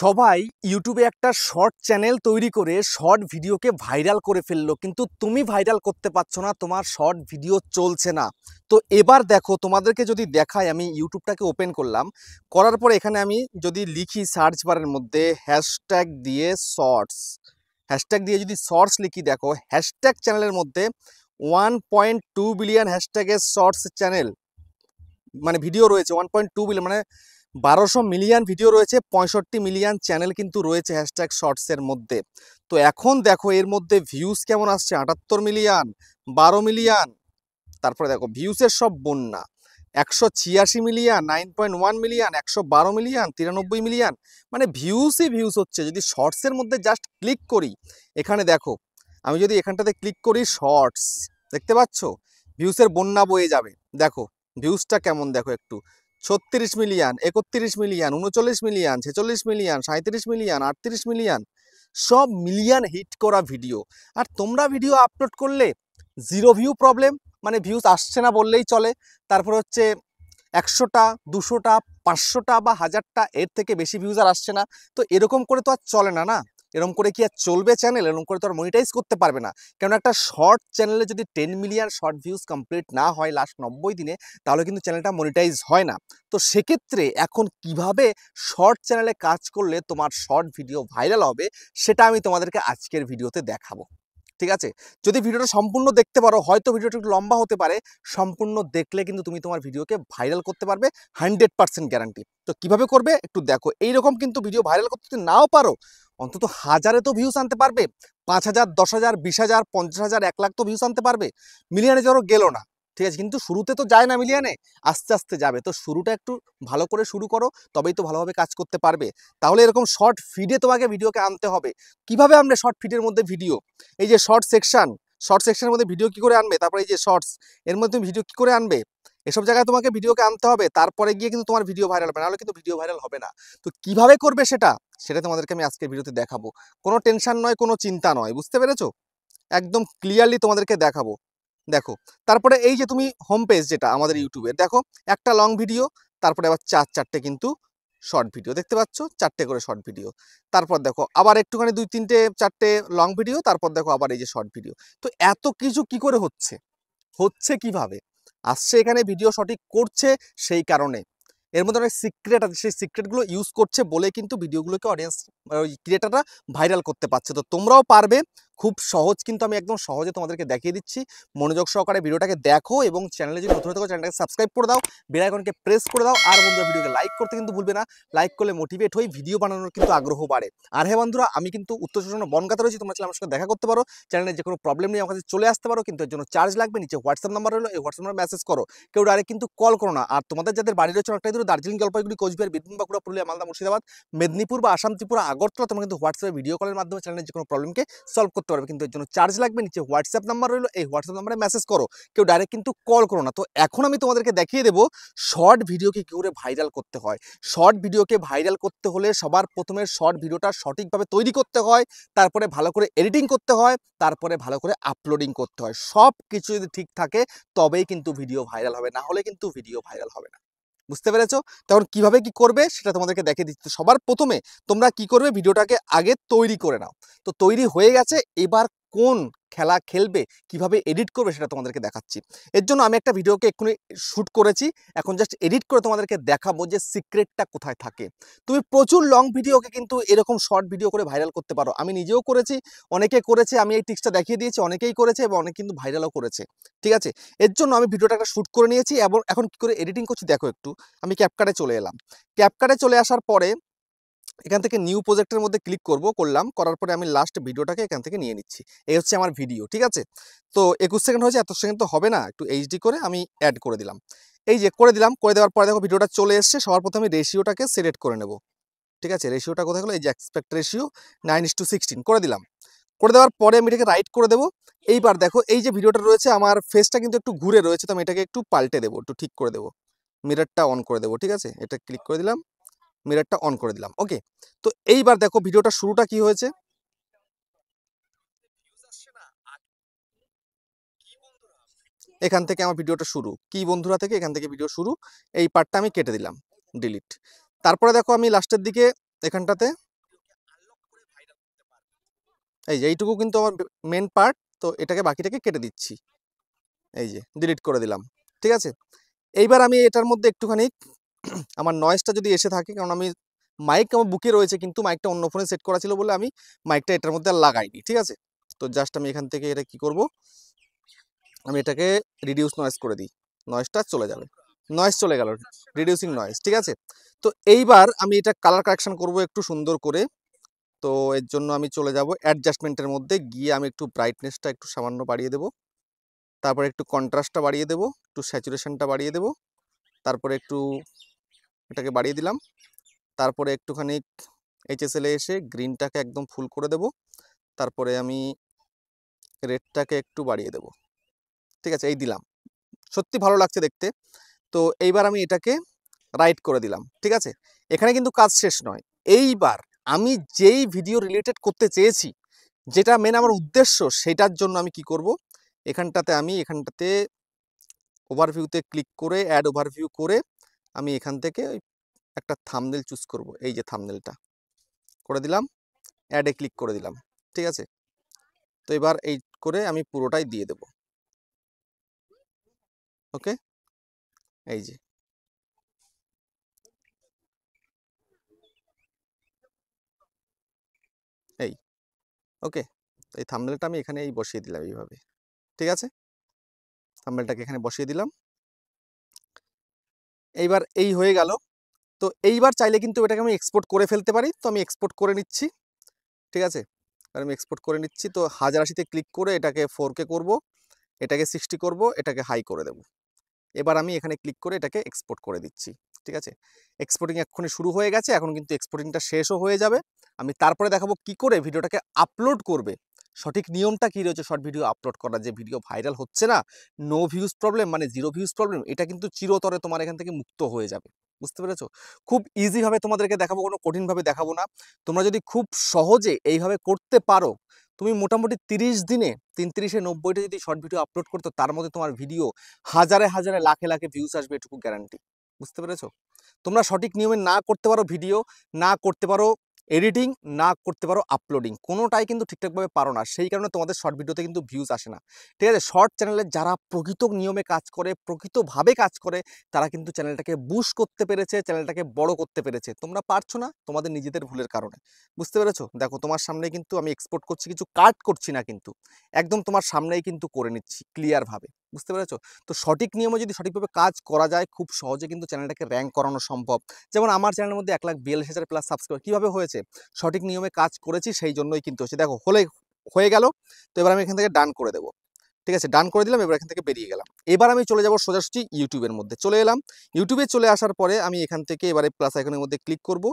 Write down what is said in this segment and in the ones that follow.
সবাই ইউটিউবে একটা শর্ট চ্যানেল তৈরি করে শর্ট ভিডিওকে ভাইরাল করে ফেললো, কিন্তু তুমি ভাইরাল করতে পারছো না, তোমার শর্ট ভিডিও চলছে না। তো এবার দেখো, তোমাদেরকে যদি দেখাই, আমি ইউটিউবটাকে ওপেন করলাম, করার পরে এখানে আমি যদি লিখি সার্চ বারের মধ্যে হ্যাশট্যাগ দিয়ে শর্টস, হ্যাশট্যাগ দিয়ে যদি শর্টস লিখি, দেখো হ্যাশট্যাগ চ্যানেলের মধ্যে 1.2 বিলিয়ন হ্যাশট্যাগের শর্টস চ্যানেল মানে ভিডিও রয়েছে। 1.2 বিলিয়ন মানে 1200 মিলিয়ন ভিডিও রয়েছে, 65 মিলিয়ন চ্যানেল কিন্তু রয়েছে হ্যাশট্যাগ শর্টসের মধ্যে। তো এখন দেখো এর মধ্যে ভিউজ কেমন আসছে, 78 মিলিয়ন, 12 মিলিয়ন। তারপরে দেখো ভিউসের সব বন্যা, 186 মিলিয়ন, 9.1 মিলিয়ন, 112 মিলিয়ন, 93 মিলিয়ন। মানে ভিউসই ভিউস হচ্ছে। যদি শর্টসের মধ্যে জাস্ট ক্লিক করি, এখানে দেখো আমি যদি এখানটাতে ক্লিক করি শর্টস, দেখতে পাচ্ছ ভিউসের বন্যা বয়ে যাবে। দেখো ভিউসটা কেমন, দেখো একটু 36 million, 31 million, 39 million, 46 million, 37 million, 38 million, সব মিলিয়ন হিট করা ভিডিও। আর তোমরা ভিডিও আপলোড করলে জিরো ভিউ প্রবলেম, মানে ভিউজ আসছে না বললেই চলে। তারপর হচ্ছে 100টা, 200টা, 500টা বা 1000টা, এর থেকে বেশি ভিউজ আর আসছে না। তো এরকম করে তো আর চলে না, না এরকম করে কি আর চলবে চ্যানেল? এরকম করে তো আর মনিটাইজ করতে পারবে না। কেন একটা শর্ট চ্যানেলে যদি 10 মিলিয়ন শর্ট ভিউজ কমপ্লিট না হয় লাস্ট 90 দিনে, তাহলে কিন্তু চ্যানেলটা মনিটাইজ হয় না। তো সেক্ষেত্রে এখন কিভাবে শর্ট চ্যানেলে কাজ করলে তোমার শর্ট ভিডিও ভাইরাল হবে, সেটা আমি তোমাদেরকে আজকের ভিডিওতে দেখাবো। ঠিক আছে, যদি ভিডিওটা সম্পূর্ণ দেখতে পারো, হয়তো ভিডিওটা একটু লম্বা হতে পারে, সম্পূর্ণ দেখলে কিন্তু তুমি তোমার ভিডিওকে ভাইরাল করতে পারবে, 100% গ্যারান্টি। তো কিভাবে করবে একটু দেখো। এইরকম কিন্তু ভিডিও ভাইরাল করতে যদি নাও পারো, অন্তত হাজারে তো ভিউস আনতে পারবে, 5,000, 10,000, 20,000, 50,000, 1 লাখ তো ভিউস আনতে পারবে। মিলিয়নে ধরো গেল না, ঠিক আছে, কিন্তু শুরুতে তো যায় না মিলিয়নে, আস্তে আস্তে যাবে। তো শুরুটা একটু ভালো করে শুরু করো, তবেই তো ভালোভাবে কাজ করতে পারবে। তাহলে এরকম শর্ট ফিডে তোমাকে ভিডিওকে আনতে হবে। কিভাবে আমরা শর্ট ফিডের মধ্যে ভিডিও, এই যে শর্ট সেকশন, শর্ট সেকশনের মধ্যে ভিডিও কি করে আনবে, তারপরে এই যে শর্টস, এর মধ্যে ভিডিও কি করে আনবে, এসব জায়গায় তোমাকে ভিডিওকে আনতে হবে। তারপরে গিয়ে কিন্তু তোমার ভিডিও ভাইরাল হবে, নাহলে কিন্তু ভিডিও ভাইরাল হবে না। তো কিভাবে করবে সেটা সেটা তোমাদেরকে আমি আজকের ভিডিওতে দেখাবো। কোনো টেনশন নয়, কোনো চিন্তা নয়, বুঝতে পেরেছো? একদম ক্লিয়ারলি তোমাদেরকে দেখাবো। দেখো, তারপরে এই যে তুমি হোম পেজ যেটা আমাদের ইউটিউবের, দেখো একটা লং ভিডিও, তারপরে আবার 4-4টে কিন্তু শর্ট ভিডিও, দেখতে পাচ্ছ 4টে করে শর্ট ভিডিও। তারপর দেখো আবার একটুখানি 2-3-4টে লং ভিডিও, তারপর দেখো আবার এই যে শর্ট ভিডিও। তো এত কিছু কি করে হচ্ছে, হচ্ছে কিভাবে আসছে? এখানে ভিডিও সঠিক করছে সেই কারণে। এর মধ্যে অনেক সিক্রেট আছে, সেই সিক্রেটগুলো ইউজ করছে বলে কিন্তু ভিডিওগুলোকে অডিয়েন্স, ওই ক্রিয়েটাররা ভাইরাল করতে পারছে। তো তোমরাও পারবে, খুব সহজ, কিন্তু আমি একদম সহজে তোমাদেরকে দেখিয়ে দিচ্ছি। মনোযোগ সহকারে ভিডিওটাকে দেখো এবং চ্যানেলে যদি নতুন হতে চ্যানেলটাকে সাবস্ক্রাইব করে দাও, বেল আইকনকে প্রেস করে দাও। আর বন্ধুরা ভিডিওকে লাইক করতে কিন্তু ভুলবে না, লাইক করলে মোটিভেট হই, ভিডিও বানানোর কিন্তু আগ্রহ বাড়ে। আর হ্যাঁ বন্ধুরা, আমি কিন্তু উত্তর চব্বিশ পরগনা বনগাঁতে রয়েছি, তোমরা চাইলে আমার সঙ্গে দেখা করতে পারো, চ্যানেলে যে কোনো প্রবলেম নিয়ে আমার কাছে চলে আসতে পারো, কিন্তু এর জন্য চার্জ লাগবে। নিচে হোয়াটসঅ্যাপ নাম্বার হলো, এই হোয়াটসঅ্যাপ নাম্বার মেসেজ করো, কেউ ডাইরেক্ট কিন্তু কল করো না। আর তোমাদের যাদের বাড়ি রয়েছে অনেকটাই দূরে, দার্জিলিং, জলপাইগুড়ি, কোচবিহার, বীরভূম, বাঁকুড়া, পুরুলিয়া, মালদা, মুর্শিদাবাদ, মেদিনীপুর বা আসাম, ত্রিপুরা, আগরতলা, তোমরা কিন্তু হোয়াটসঅ্যাপে ভিডিও কলের মাধ্যমে চ্যানেলের যে কোনো প্রবলেমকে সলভ করতে পারবে, কিন্তু এর জন্য চার্জ লাগবে। নিচে হোয়াটসঅ্যাপ নাম্বার রইলো, এই হোয়াটসঅ্যাপ নাম্বারে মেসেজ করো, কেউ ডাইরেক্ট কিন্তু কল করো না। তো এখন আমি তোমাদেরকে দেখিয়ে দেবো শর্ট ভিডিওকে কী করে ভাইরাল করতে হয়। শর্ট ভিডিওকে ভাইরাল করতে হলে সবার প্রথমে শর্ট ভিডিওটা সঠিকভাবে তৈরি করতে হয়, তারপরে ভালো করে এডিটিং করতে হয়, তারপরে ভালো করে আপলোডিং করতে হয়। সব কিছু যদি ঠিক থাকে তবেই কিন্তু ভিডিও ভাইরাল হবে, না হলে কিন্তু ভিডিও ভাইরাল হবে না। বুঝতে পেরেছো? তখন কিভাবে কি করবে সেটা তোমাদেরকে দেখিয়ে দিচ্ছি। সবার প্রথমে তোমরা কি করবে, ভিডিওটাকে আগে তৈরি করে নাও। তো তৈরি হয়ে গেছে, এবার কোন খেলা খেলবে, কিভাবে এডিট করবে সেটা তোমাদেরকে দেখাচ্ছি। এর জন্য আমি একটা ভিডিওকে এক্ষুনি শ্যুট করেছি, এখন জাস্ট এডিট করে তোমাদেরকে দেখাবো যে সিক্রেটটা কোথায় থাকে। তুমি প্রচুর লং ভিডিওকে কিন্তু এরকম শর্ট ভিডিও করে ভাইরাল করতে পারো। আমি নিজেও করেছি, অনেকে করেছে, আমি এই টিপসটা দেখিয়ে দিয়েছি, অনেকেই করেছে এবং অনেকে কিন্তু ভাইরালও করেছে। ঠিক আছে, এর জন্য আমি ভিডিওটা একটা শ্যুট করে নিয়েছি এবং এখন কি করে এডিটিং করছি দেখো একটু। আমি ক্যাপকাটে চলে এলাম, ক্যাপকাটে চলে আসার পরে এখান থেকে নিউ প্রজেক্টের মধ্যে ক্লিক করলাম, করার পরে আমি লাস্ট ভিডিওটাকে এখান থেকে নিয়ে নিচ্ছি। এই হচ্ছে আমার ভিডিও, ঠিক আছে। তো 21 সেকেন্ড হয়েছে, এত সেকেন্ড তো হবে না, একটু এইচডি করে আমি অ্যাড করে দিলাম। এই যে করে দিলাম, করে দেওয়ার পরে দেখো ভিডিওটা চলে এসছে। সবার প্রথমে রেশিওটাকে সিলেক্ট করে নেব, ঠিক আছে। রেশিওটা কোথায় গেলো, এই যে এক্সপেক্ট রেশিও 9:16 করে দিলাম। করে দেওয়ার পরে আমি এটাকে রাইট করে দেবো। এইবার দেখো এই যে ভিডিওটা রয়েছে, আমার ফেসটা কিন্তু একটু ঘুরে রয়েছে, তো আমি এটাকে একটু পাল্টে দেবো, একটু ঠিক করে দেবো, মিররটা অন করে দেবো, ঠিক আছে। এটা ক্লিক করে দিলাম, মিররটা অন করে দিলাম, ওকে। তো এইবার দেখো ভিডিওটা শুরুটা কি হয়েছে, এখান থেকে আমার ভিডিওটা শুরু, কি বন্ধুরা থেকে এখান থেকে ভিডিও শুরু। এই পার্টটা আমি কেটে দিলাম, ডিলিট। তারপরে দেখো আমি লাস্টের দিকে এখানটাতে এই যে এইটুকু কিন্তু আমার মেন পার্ট, তো এটাকে বাকিটাকে কেটে দিচ্ছি, এই যে ডিলিট করে দিলাম। ঠিক আছে, এইবার আমি এটার মধ্যে একটুখানি আমার নয়েজটা যদি এসে থাকে, কারণ আমি মাইক আমার বুকে রয়েছে কিন্তু মাইকটা অন্য ফোনে সেট করা ছিল বলে আমি মাইকটা এটার মধ্যে আর লাগাইনি। ঠিক আছে, তো জাস্ট আমি এখান থেকে এটা কি করব, আমি এটাকে রিডিউস নয়েজ করে দিই, নয়েজটা চলে যাবে, নয়েজ চলে গেল, রিডিউসিং নয়েজ। ঠিক আছে, তো এইবার আমি এটা কালার কারেকশন করব একটু সুন্দর করে। তো এর জন্য আমি চলে যাব অ্যাডজাস্টমেন্টের মধ্যে, গিয়ে আমি একটু ব্রাইটনেসটা একটু সামান্য বাড়িয়ে দেব, তারপরে একটু কন্ট্রাস্টটা বাড়িয়ে দেব, একটু স্যাচুরেশনটা বাড়িয়ে দেব, তারপরে একটু এটাকে বাড়িয়ে দিলাম, তারপরে একটুখানি এইচএসএল এ এসে গ্রিনটাকে একদম ফুল করে দেব, তারপরে আমি রেডটাকে একটু বাড়িয়ে দেব। ঠিক আছে, এই দিলাম, সত্যি ভালো লাগছে দেখতে। তো এইবার আমি এটাকে রাইট করে দিলাম। ঠিক আছে, এখানে কিন্তু কাজ শেষ নয়। এইবার আমি যেই ভিডিও রিলেটেড করতে চেয়েছি, যেটা মেন আমার উদ্দেশ্য, সেটার জন্য আমি কি করব, এখানটাতে ওভারভিউতে ক্লিক করে অ্যাড ওভারভিউ করে আমি এখান থেকে একটা থাম্বনেল চুজ করব, এই যে থাম্বনেলটা করে দিলাম, অ্যাডে ক্লিক করে দিলাম। ঠিক আছে, তো এবার এই করে আমি পুরোটাই দিয়ে দেব। ওকে, এই যে এই ওকে, এই থাম্বনেলটা আমি এখানে এই বসিয়ে দিলাম এইভাবে। ঠিক আছে, থাম্বনেলটাকে এখানে বসিয়ে দিলাম। এইবার এই হয়ে গেল। তো এইবার চাইলে কিন্তু এটাকে আমি এক্সপোর্ট করে ফেলতে পারি, তো আমি এক্সপোর্ট করে নিচ্ছি। ঠিক আছে, আর আমি এক্সপোর্ট করে নিচ্ছি। তো 1080-তে ক্লিক করে এটাকে 4K করব, এটাকে 60 করব, এটাকে হাই করে দেব। এবার আমি এখানে ক্লিক করে এটাকে এক্সপোর্ট করে দিচ্ছি। ঠিক আছে, এক্সপোর্টিং এক্ষুনি শুরু হয়ে গেছে, এখন কিন্তু এক্সপোর্টিংটা শেষও হয়ে যাবে। আমি তারপরে দেখাবো কি করে ভিডিওটাকে আপলোড করবে, সঠিক নিয়মটা কি রয়েছে শর্ট ভিডিও আপলোড করার। যে ভিডিও ভাইরাল হচ্ছে না, নো ভিউজ প্রবলেম মানে 0 ভিউজ প্রবলেম, এটা কিন্তু চিরতরে তোমার এখান থেকে মুক্ত হয়ে যাবে। বুঝতে পেরেছো? খুব ইজিভাবে তোমাদেরকে দেখাবো, কোনো কঠিনভাবে দেখাবো না। তোমরা যদি খুব সহজে এইভাবে করতে পারো, তুমি মোটামুটি 30 দিনে 33-এ 90টা যদি শর্ট ভিডিও আপলোড করতো, তার মধ্যে তোমার ভিডিও হাজারে হাজারে লাখে লাখে ভিউজ আসবে, এটুকু গ্যারান্টি। বুঝতে পেরেছো? তোমরা সঠিক নিয়মে না করতে পারো ভিডিও, না করতে পারো এডিটিং, না করতে পারো আপলোডিং, কোনোটাই কিন্তু ঠিকঠাকভাবে পারো না, সেই কারণে তোমাদের শর্ট ভিডিওতে কিন্তু ভিউজ আসে না। ঠিক আছে, শর্ট চ্যানেলে যারা প্রকৃত নিয়মে কাজ করে, প্রকৃতভাবে কাজ করে, তারা কিন্তু চ্যানেলটাকে বুস্ট করতে পেরেছে, চ্যানেলটাকে বড় করতে পেরেছে। তোমরা পারছো না তোমাদের নিজেদের ভুলের কারণে। বুঝতে পেরেছো? দেখো তোমার সামনে কিন্তু আমি এক্সপোর্ট করছি, কিছু কাট করছি না কিন্তু, একদম তোমার সামনেই কিন্তু করে নিচ্ছি ক্লিয়ারভাবে। বুঝতে পেরেছো? তো সঠিক নিয়মে যদি সঠিকভাবে কাজ করা যায়, খুব সহজে কিন্তু চ্যানেলটাকে র্যাঙ্ক করানো সম্ভব। যেমন আমার চ্যানেলের মধ্যে 1,42,000 প্লাস সাবস্ক্রাইবার কীভাবে হয়েছে? সঠিক নিয়মে কাজ করেছি, সেই জন্যই কিন্তু হচ্ছে। দেখো হয়ে গেল। তো এবার আমি এখান থেকে ডান করে দেবো। ঠিক আছে, ডান করে দিলাম, এবার এখান থেকে বেরিয়ে গেলাম। এবার আমি চলে যাব সোজাসুজি ইউটিউবের মধ্যে চলে এলাম। ইউটিউবে চলে আসার পরে আমি এখান থেকে এবারে প্লাস আইকনের মধ্যে ক্লিক করব।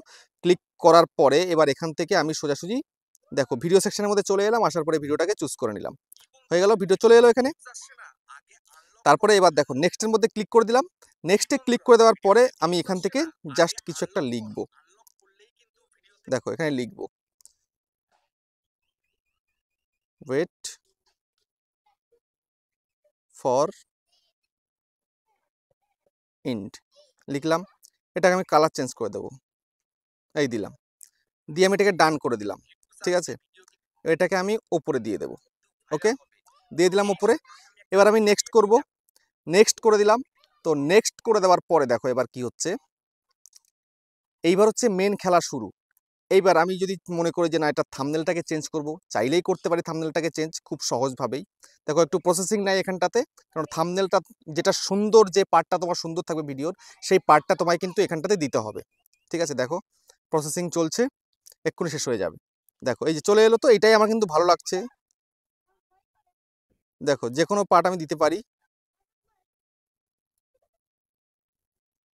ক্লিক করার পরে এবার এখান থেকে আমি সোজাসুজি দেখো ভিডিও সেকশনের মধ্যে চলে এলাম, আসার পরে ভিডিওটাকে চুজ করে নিলাম। হয়ে গেল, ভিডিও চলে এলো এখানে। তারপরে এবার দেখো নেক্সটের মধ্যে ক্লিক করে দিলাম। নেক্সটে ক্লিক করে দেওয়ার পরে আমি এখান থেকে জাস্ট কিছু একটা লিখবো। দেখো এখানে লিখবো ওয়েট ফর ইন্ড, লিখলাম। এটাকে আমি কালার চেঞ্জ করে দেবো, এই দিলাম, দিয়ে আমি এটাকে ডান করে দিলাম। ঠিক আছে, এটাকে আমি ওপরে দিয়ে দেবো। ওকে, দিয়ে দিলাম উপরে। এবার আমি নেক্সট করব, নেক্সট করে দিলাম। তো নেক্সট করে দেওয়ার পরে দেখো এবার কি হচ্ছে, এইবার হচ্ছে মেন খেলা শুরু। এইবার আমি যদি মনে করি যে না, এটা থাম্বনেলটাকে চেঞ্জ করব, চাইলেই করতে পারি থাম্বনেলটাকে চেঞ্জ খুব সহজভাবেই। দেখো একটু প্রসেসিং নাই এখানটাতে, কারণ থাম্বনেলটা যেটা সুন্দর, যে পার্টটা তোমার সুন্দর থাকবে ভিডিওর, সেই পার্টটা তোমায় কিন্তু এখানটাতে দিতে হবে। ঠিক আছে, দেখো প্রসেসিং চলছে, এক্ষুনি শেষ হয়ে যাবে। দেখো এই যে চলে এলো, তো এটাই আমার কিন্তু ভালো লাগছে। দেখো যে কোনো পার্ট আমি দিতে পারি,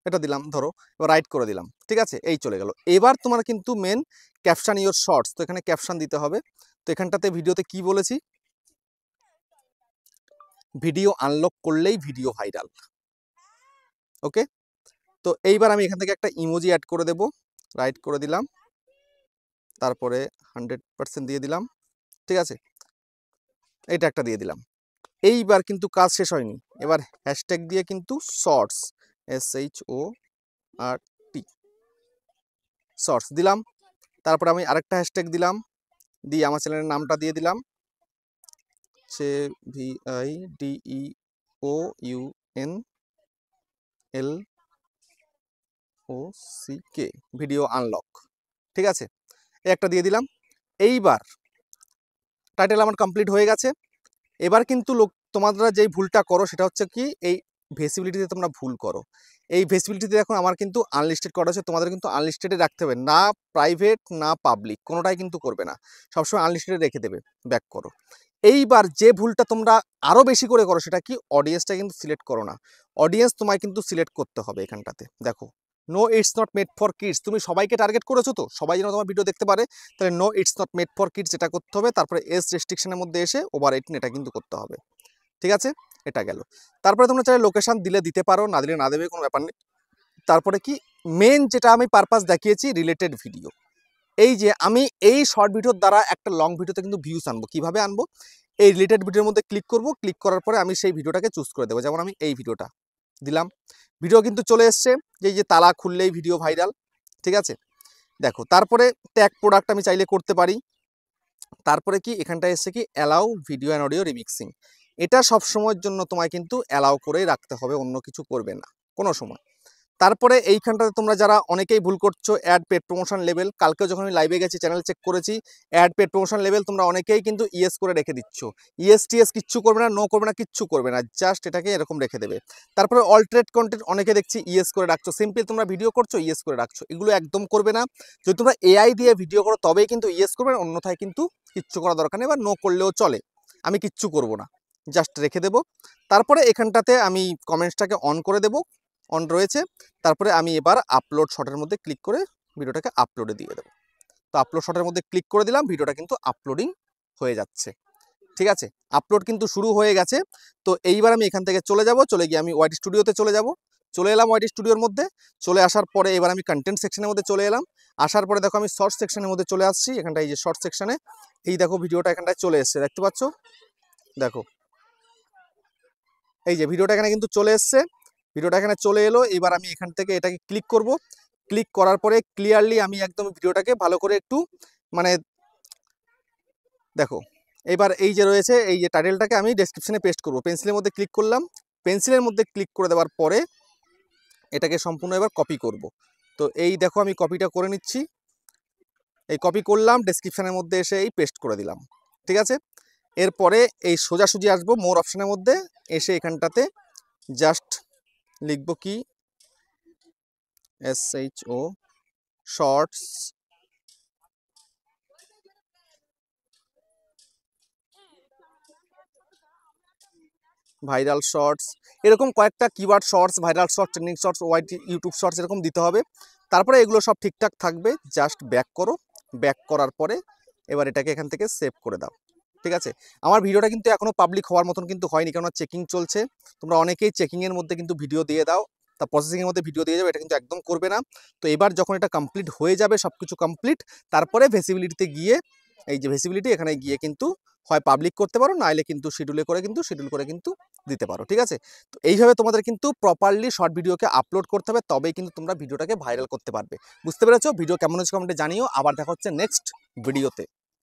এটা দিলাম ধরো, এবার রাইট করে দিলাম। ঠিক আছে, এই চলে গেল। এবার তোমার কিন্তু মেন ক্যাপশন ইওর শর্টস, তো এখানে ক্যাপশন দিতে হবে। তো এখানটাতে ভিডিওতে কি বলেছি, ভিডিও আনলক করলেই ভিডিও ভাইরাল। ওকে, তো এইবার আমি এখান থেকে একটা ইমোজি অ্যাড করে দেব, রাইট করে দিলাম, তারপরে 100% দিয়ে দিলাম। ঠিক আছে, এইটা একটা দিয়ে দিলাম। এইবার কিন্তু কাজ শেষ হয়নি, এবার হ্যাশট্যাগ দিয়ে কিন্তু শর্টস, SHORT শর্টস দিলাম। তারপরে আমি আরেকটা হ্যাশট্যাগ দিলাম, দিয়ে আমার চ্যানেলের নামটা দিয়ে দিলাম, VIDEOUNLOCK, ভিডিও আনলক। ঠিক আছে, একটা দিয়ে দিলাম। এইবার টাইটেল আমার কমপ্লিট হয়ে গেছে। এবার কিন্তু তোমরা যেই ভুলটা করো সেটা হচ্ছে কি, এই ভিজিবিলিটিতে তোমরা ভুল করো। এই ভিজিবিলিটিতে দেখো আমার কিন্তু আনলিস্টেড করা আছে, তোমাদের কিন্তু আনলিস্টেডে রাখতে হবে, না প্রাইভেট না পাবলিক, কোনোটাই কিন্তু করবে না, সবসময় আনলিস্টেডে রেখে দেবে। ব্যাক করো। এইবার যে ভুলটা তোমরা আরও বেশি করে করো সেটা কি, অডিয়েন্সটা কিন্তু সিলেক্ট করো না। অডিয়েন্স তোমায় কিন্তু সিলেক্ট করতে হবে এখানটাতে। দেখো, no it's not made for kids, তুমি সবাইকে টার্গেট করেছো তো, সবাই যেন তোমার ভিডিও দেখতে পারে, তাহলে no it's not made for kids এটা করতে হবে। তারপরে এজ রেস্ট্রিকশনের মধ্যে এসে ওভার 18 এটা কিন্তু করতে হবে। ঠিক আছে, এটা গেল। তারপরে তোমরা চাইলে লোকেশন দিলে দিতে পারো, না দিলে না দেবে, কোনো ব্যাপার নেই। তারপরে কি, মেন যেটা আমি পারপাস দেখিয়েছি, রিলেটেড ভিডিও। এই যে আমি এই শর্ট ভিডিওর দ্বারা একটা লং ভিডিওতে কিন্তু ভিউজ আনবো। কিভাবে আনবো, এই রিলেটেড ভিডিওর মধ্যে ক্লিক করব, ক্লিক করার পরে আমি সেই ভিডিওটাকে চুজ করে দেবো। যেমন আমি এই ভিডিওটা দিলাম, ভিডিও কিন্তু চলে এসছে, যে তালা খুললেই ভিডিও ভাইরাল। ঠিক আছে, দেখো, তারপরে ট্যাগ প্রোডাক্ট আমি চাইলে করতে পারি। তারপরে কি, এখানটায় এসে কি, allow video and audio remixing, এটা সব সময়ের জন্য তোমায় কিন্তু অ্যালাউ করেই রাখতে হবে, অন্য কিছু করবে না কোনো সময়। তারপরে এইখানটাতে তোমরা যারা অনেকেই ভুল করছো, অ্যাড পেড প্রমোশন লেভেল, কালকেও যখন আমি লাইভে গেছি চ্যানেল চেক করেছি, অ্যাড পেড প্রমোশন লেভেল তোমরা অনেকেই কিন্তু ইয়েস করে রেখে দিচ্ছ। ইয়েস টিএস কিচ্ছু করবে না, নো করবে না, কিচ্ছু করবে না, জাস্ট এটাকে এরকম রেখে দেবে। তারপরে অল্টারেট কন্টেন্ট অনেকে দেখছি ইয়েস করে রাখছো, সিম্পলি তোমরা ভিডিও করছো ইয়েস করে রাখছো, এগুলো একদম করবে না। যদি তোমরা এআই দিয়ে ভিডিও করো তবেই কিন্তু ইয়েস করবে, অন্যথায় কিন্তু কিচ্ছু করা দরকার নেই, বা নো করলেও চলে, আমি কিচ্ছু করব না, জাস্ট রেখে দেব। তারপরে এখানটাতে আমি কমেন্টসটাকে অন করে দেব, অন রয়েছে। তারপরে আমি এবার আপলোড শটের মধ্যে ক্লিক করে ভিডিওটাকে আপলোডে দিয়ে দেবো। তো আপলোড শটের মধ্যে ক্লিক করে দিলাম, ভিডিওটা কিন্তু আপলোডিং হয়ে যাচ্ছে। ঠিক আছে, আপলোড কিন্তু শুরু হয়ে গেছে। তো এইবার আমি এখান থেকে চলে যাব, চলে গিয়ে আমি ওয়াইটি স্টুডিওতে চলে যাব। চলে এলাম ওয়াইটি স্টুডিওর মধ্যে। চলে আসার পরে এবার আমি কন্টেন্ট সেকশনের মধ্যে চলে এলাম। আসার পরে দেখো আমি শর্ট সেকশনের মধ্যে চলে আসছি। এখানটায় এই যে শর্ট সেকশনে, এই দেখো ভিডিওটা এখানটায় চলে এসছে, দেখতে পাচ্ছ? দেখো, এই যে ভিডিওটা এখানে কিন্তু চলে এসছে, ভিডিওটা এখানে চলে এলো। এবার আমি এখান থেকে এটাকে ক্লিক করব। ক্লিক করার পরে ক্লিয়ারলি আমি একদম ভিডিওটাকে ভালো করে একটু মানে দেখো, এবার এই যে রয়েছে, এই যে টাইটেলটাকে আমি ডেসক্রিপশনে পেস্ট করব। পেন্সিলের মধ্যে ক্লিক করলাম, পেন্সিলের মধ্যে ক্লিক করে দেওয়ার পরে এটাকে সম্পূর্ণ এবার কপি করব। তো এই দেখো আমি কপিটা করে নিচ্ছি, এই কপি করলাম, ডেসক্রিপশনের মধ্যে এসে এই পেস্ট করে দিলাম। ঠিক আছে, এরপরে এই সোজাসুজি আসবো মোর অপশানের মধ্যে, এসে এখানটাতে জাস্ট লিখবো কি, SHO শর্টস ভাইরাল শর্টস, এরকম কয়েকটা keyword, shorts viral shorts, trending shorts, YT YouTube shorts, এরকম দিতে হবে। তারপরে এগুলো সব ঠিকঠাক থাকবে, জাস্ট ব্যাক করো। ব্যাক করার পরে এবার এটাকে এখান থেকে সেভ করে দাও। ঠিক আছে, আমার ভিডিওটা কিন্তু এখনও পাবলিক হওয়ার মতন কিন্তু হয়নি, কেননা চেকিং চলছে। তোমরা অনেকেই চেকিংয়ের মধ্যে কিন্তু ভিডিও দিয়ে দাও, তা প্রসেসিংয়ের মধ্যে ভিডিও দিয়ে যাবে, এটা কিন্তু একদম করবে না। তো এবার যখন এটা কমপ্লিট হয়ে যাবে, সব কিছু কমপ্লিট, তারপরে ভিজিবিলিটিতে গিয়ে, এই যে ভিজিবিলিটি, এখানে গিয়ে কিন্তু হয় পাবলিক করতে পারো, নাইলে কিন্তু শিডিউল করে কিন্তু দিতে পারো। ঠিক আছে, তো এইভাবে তোমাদের কিন্তু প্রপারলি শর্ট ভিডিওকে আপলোড করতে হবে, তবেই কিন্তু তোমরা ভিডিওটাকে ভাইরাল করতে পারবে। বুঝতে পেরেছো? ভিডিও কেমন হচ্ছে কমেন্টে জানিও। আবার দেখা হচ্ছে নেক্সট ভিডিওতে।